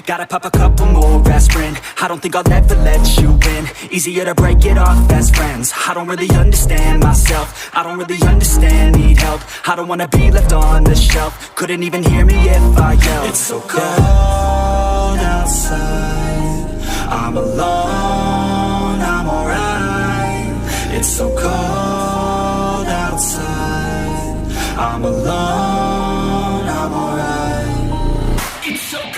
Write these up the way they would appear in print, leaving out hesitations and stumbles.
Gotta pop a couple more aspirin. I don't think I'll ever let you in. Easier to break it off best friends. I don't really understand myself. I don't really understand, need help. I don't wanna be left on the shelf. Couldn't even hear me if I yelled. It's so cold outside, I'm alone, I'm alright. It's so cold outside, I'm alone, I'm alright. It's so cold.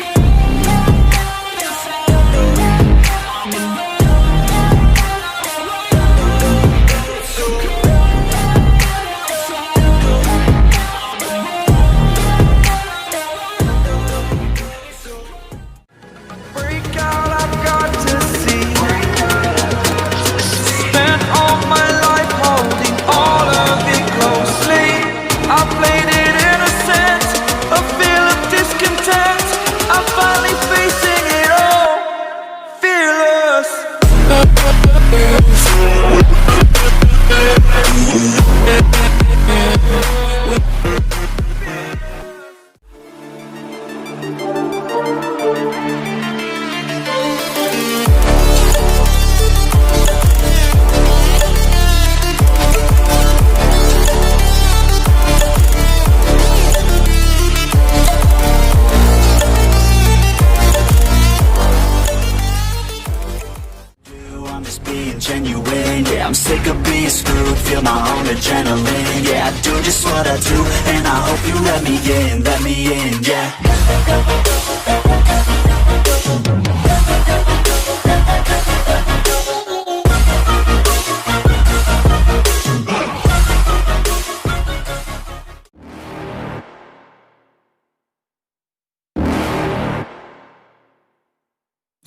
Genuine, yeah, I'm sick of being screwed. Feel my own adrenaline. Yeah, I do just what I do, and I hope you let me in, yeah.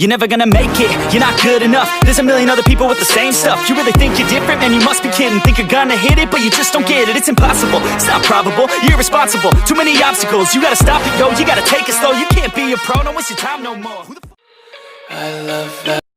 You're never gonna make it, you're not good enough. There's a million other people with the same stuff. You really think you're different? Man, you must be kidding. Think you're gonna hit it, but you just don't get it. It's impossible, it's not probable, you're irresponsible. Too many obstacles, you gotta stop it, yo. You gotta take it slow, you can't be a pro. Don't waste your time no more. I love that.